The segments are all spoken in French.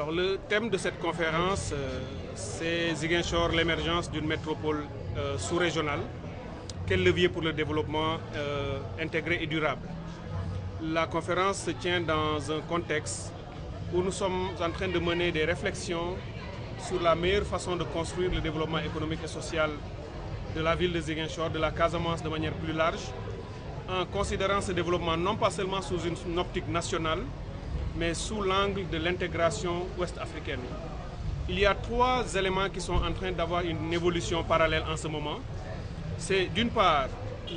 Alors le thème de cette conférence, c'est Ziguinchor, l'émergence d'une métropole sous-régionale. Quel levier pour le développement intégré et durable? La conférence se tient dans un contexte où nous sommes en train de mener des réflexions sur la meilleure façon de construire le développement économique et social de la ville de Ziguinchor, de la Casamance de manière plus large, en considérant ce développement non pas seulement sous une optique nationale, mais sous l'angle de l'intégration ouest-africaine. Il y a trois éléments qui sont en train d'avoir une évolution parallèle en ce moment. C'est d'une part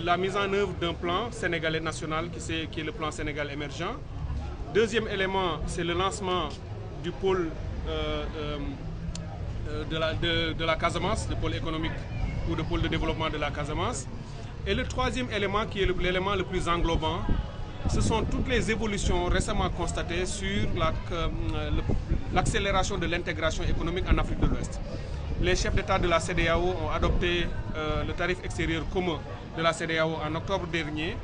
la mise en œuvre d'un plan sénégalais national qui est le plan Sénégal émergent. Deuxième élément, c'est le lancement du pôle de la Casamance, le pôle économique ou le pôle de développement de la Casamance. Et le troisième élément, qui est l'élément le plus englobant, ce sont toutes les évolutions récemment constatées sur l'accélération de l'intégration économique en Afrique de l'Ouest. Les chefs d'État de la CEDEAO ont adopté le tarif extérieur commun de la CEDEAO en octobre dernier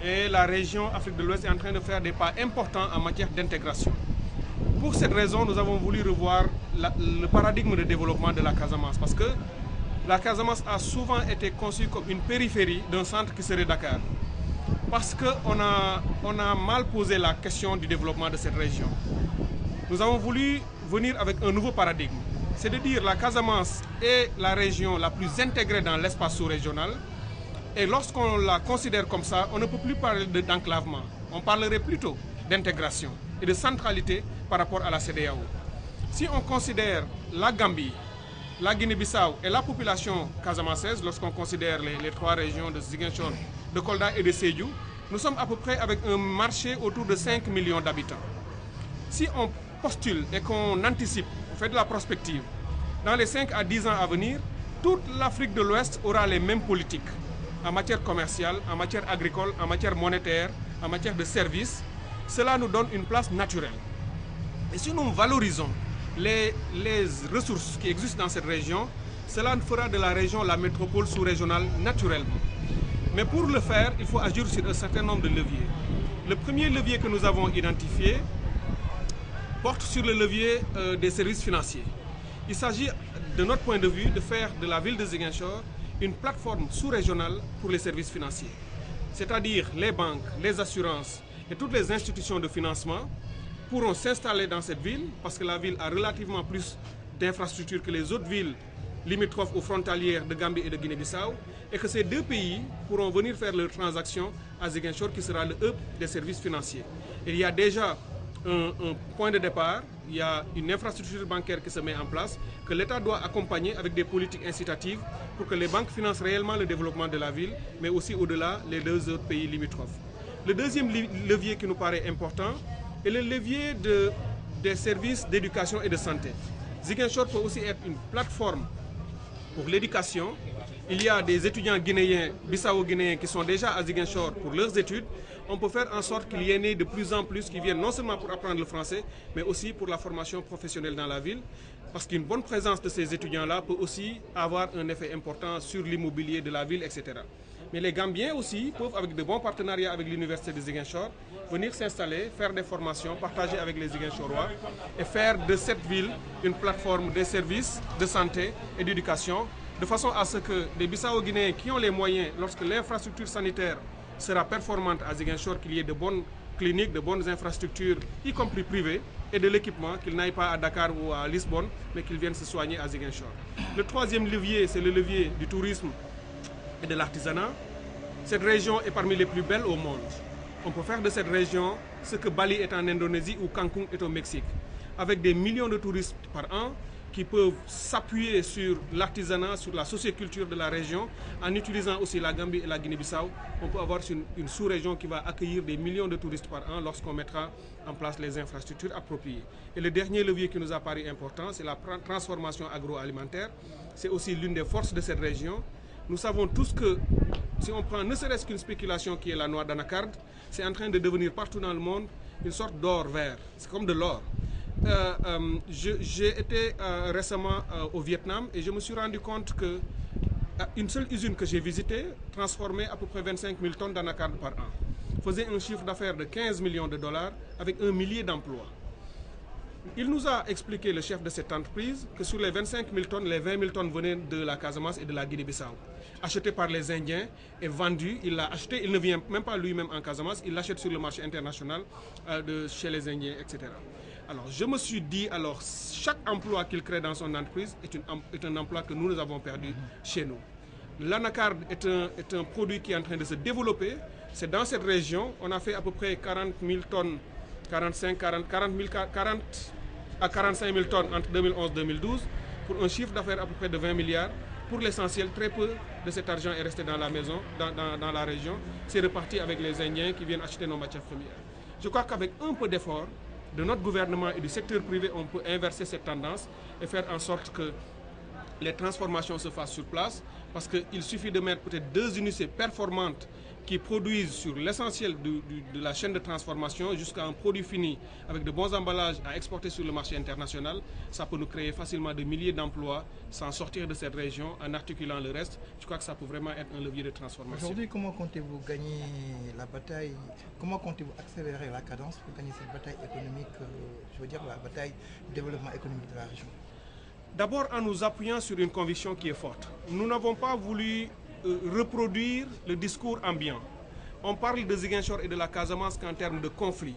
et la région Afrique de l'Ouest est en train de faire des pas importants en matière d'intégration. Pour cette raison, nous avons voulu revoir le paradigme de développement de la Casamance parce que la Casamance a souvent été conçue comme une périphérie d'un centre qui serait Dakar. Parce qu'on a mal posé la question du développement de cette région. Nous avons voulu venir avec un nouveau paradigme. C'est de dire que la Casamance est la région la plus intégrée dans l'espace sous-régional. Et lorsqu'on la considère comme ça, on ne peut plus parler d'enclavement. On parlerait plutôt d'intégration et de centralité par rapport à la CEDEAO. Si on considère la Gambie, la Guinée-Bissau et la population casamançaise, lorsqu'on considère les trois régions de Ziguinchor, de Kolda et de Sédhiou, nous sommes à peu près avec un marché autour de 5 millions d'habitants. Si on postule et qu'on anticipe, on fait de la prospective, dans les 5 à 10 ans à venir, toute l'Afrique de l'Ouest aura les mêmes politiques en matière commerciale, en matière agricole, en matière monétaire, en matière de services. Cela nous donne une place naturelle. Et si nous valorisons les ressources qui existent dans cette région, cela fera de la région la métropole sous-régionale naturellement. Mais pour le faire, il faut agir sur un certain nombre de leviers. Le premier levier que nous avons identifié porte sur le levier des services financiers. Il s'agit, de notre point de vue, de faire de la ville de Ziguinchor une plateforme sous-régionale pour les services financiers. C'est-à-dire les banques, les assurances et toutes les institutions de financement pourront s'installer dans cette ville parce que la ville a relativement plus d'infrastructures que les autres villes limitrophes ou frontalières de Gambie et de Guinée-Bissau et que ces deux pays pourront venir faire leurs transactions à Ziguinchor qui sera le hub des services financiers. Et il y a déjà un point de départ, il y a une infrastructure bancaire qui se met en place que l'État doit accompagner avec des politiques incitatives pour que les banques financent réellement le développement de la ville, mais aussi au-delà les deux autres pays limitrophes. Le deuxième levier qui nous paraît important est le levier des services d'éducation et de santé. Ziguinchor peut aussi être une plateforme pour l'éducation. Il y a des étudiants guinéens, bissau-guinéens qui sont déjà à Ziguinchor pour leurs études. On peut faire en sorte qu'il y en ait de plus en plus qui viennent non seulement pour apprendre le français, mais aussi pour la formation professionnelle dans la ville. Parce qu'une bonne présence de ces étudiants-là peut aussi avoir un effet important sur l'immobilier de la ville, etc. Mais les Gambiens aussi peuvent, avec de bons partenariats avec l'université de Ziguinchor, venir s'installer, faire des formations, partager avec les Ziguinchorois et faire de cette ville une plateforme de services, de santé et d'éducation, de façon à ce que les Bissau-Guinéens qui ont les moyens, lorsque l'infrastructure sanitaire sera performante à Ziguinchor, qu'il y ait de bonnes cliniques, de bonnes infrastructures, y compris privées, et de l'équipement, qu'ils n'aillent pas à Dakar ou à Lisbonne, mais qu'ils viennent se soigner à Ziguinchor. Le troisième levier, c'est le levier du tourisme et de l'artisanat. Cette région est parmi les plus belles au monde. On peut faire de cette région ce que Bali est en Indonésie ou Cancun est au Mexique, avec des millions de touristes par an qui peuvent s'appuyer sur l'artisanat, sur la socioculture de la région, en utilisant aussi la Gambie et la Guinée-Bissau. On peut avoir une sous-région qui va accueillir des millions de touristes par an lorsqu'on mettra en place les infrastructures appropriées. Et le dernier levier qui nous a paru important, c'est la transformation agroalimentaire. C'est aussi l'une des forces de cette région. Nous savons tous que si on prend ne serait-ce qu'une spéculation qui est la noix d'anacarde, c'est en train de devenir partout dans le monde une sorte d'or vert. C'est comme de l'or. J'ai été récemment au Vietnam et je me suis rendu compte qu'une seule usine que j'ai visitée transformait à peu près 25 000 tonnes d'anacarde par an. Faisait un chiffre d'affaires de 15 millions de dollars avec 1 millier d'emplois. Il nous a expliqué, le chef de cette entreprise, que sur les 25 000 tonnes, les 20 000 tonnes venaient de la Casamance et de la Guinée-Bissau. Acheté par les Indiens et vendu, il l'a acheté, il ne vient même pas lui-même en Casamance, il l'achète sur le marché international chez les Indiens, etc. Alors je me suis dit, alors chaque emploi qu'il crée dans son entreprise est un emploi que nous avons perdu chez nous. L'anacarde est un produit qui est en train de se développer. C'est dans cette région, on a fait à peu près 40 000 tonnes, 40 à 45 000 tonnes entre 2011 et 2012 pour un chiffre d'affaires à peu près de 20 milliards. Pour l'essentiel, très peu de cet argent est resté dans la maison, dans la région. C'est reparti avec les Indiens qui viennent acheter nos matières premières. Je crois qu'avec un peu d'effort de notre gouvernement et du secteur privé, on peut inverser cette tendance et faire en sorte que les transformations se fassent sur place, parce qu'il suffit de mettre peut-être 2 unités performantes qui produisent sur l'essentiel de la chaîne de transformation jusqu'à un produit fini avec de bons emballages à exporter sur le marché international. Ça peut nous créer facilement des milliers d'emplois sans sortir de cette région en articulant le reste. Je crois que ça peut vraiment être un levier de transformation. Aujourd'hui, comment comptez-vous gagner la bataille? Comment comptez-vous accélérer la cadence pour gagner cette bataille économique, je veux dire la bataille du développement économique de la région? D'abord en nous appuyant sur une conviction qui est forte. Nous n'avons pas voulu reproduire le discours ambiant. On parle de Ziguinchor et de la Casamance qu'en termes de conflit,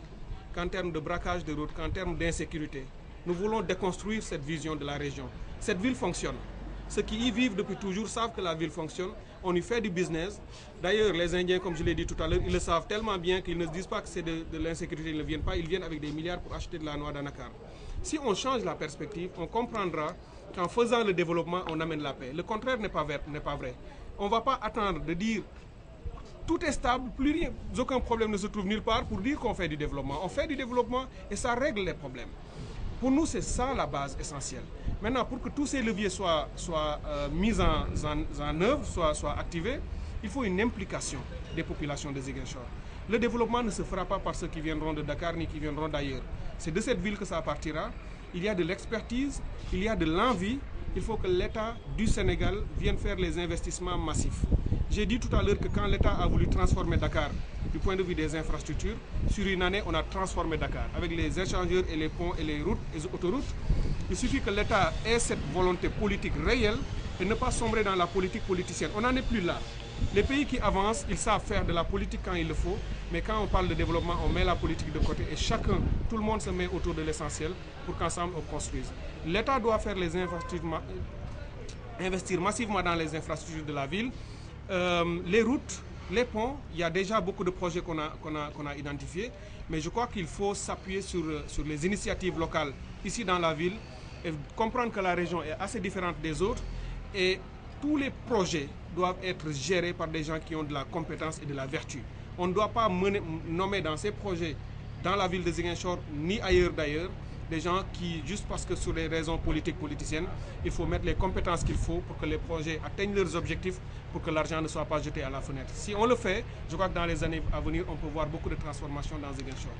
qu'en termes de braquage de routes, qu'en termes d'insécurité. Nous voulons déconstruire cette vision de la région. Cette ville fonctionne. Ceux qui y vivent depuis toujours savent que la ville fonctionne. On y fait du business. D'ailleurs, les Indiens, comme je l'ai dit tout à l'heure, ils le savent tellement bien qu'ils ne se disent pas que c'est de l'insécurité, ils ne viennent pas. Ils viennent avec des milliards pour acheter de la noix d'anacarde. Si on change la perspective, on comprendra qu'en faisant le développement, on amène la paix. Le contraire n'est pas vrai. On ne va pas attendre de dire tout est stable, plus rien, aucun problème ne se trouve nulle part pour dire qu'on fait du développement. On fait du développement et ça règle les problèmes. Pour nous, c'est ça la base essentielle. Maintenant, pour que tous ces leviers soient mis en œuvre, soient activés, il faut une implication des populations de Ziguinchor. Le développement ne se fera pas par ceux qui viendront de Dakar ni qui viendront d'ailleurs. C'est de cette ville que ça partira. Il y a de l'expertise, il y a de l'envie. Il faut que l'État du Sénégal vienne faire les investissements massifs. J'ai dit tout à l'heure que quand l'État a voulu transformer Dakar du point de vue des infrastructures, sur une année, on a transformé Dakar avec les échangeurs et les ponts et les routes et les autoroutes. Il suffit que l'État ait cette volonté politique réelle et ne pas sombrer dans la politique politicienne. On n'en est plus là. Les pays qui avancent, ils savent faire de la politique quand il le faut, mais quand on parle de développement, on met la politique de côté et tout le monde se met autour de l'essentiel pour qu'ensemble on construise. L'État doit faire investir massivement dans les infrastructures de la ville, les routes, les ponts. Il y a déjà beaucoup de projets qu'on a identifiés, mais je crois qu'il faut s'appuyer sur les initiatives locales ici dans la ville et comprendre que la région est assez différente des autres et tous les projets doivent être gérés par des gens qui ont de la compétence et de la vertu. On ne doit pas nommer dans ces projets, dans la ville de Ziguinchor, ni ailleurs d'ailleurs, des gens qui, juste parce que sur des raisons politiciennes, il faut mettre les compétences qu'il faut pour que les projets atteignent leurs objectifs, pour que l'argent ne soit pas jeté à la fenêtre. Si on le fait, je crois que dans les années à venir, on peut voir beaucoup de transformations dans Ziguinchor.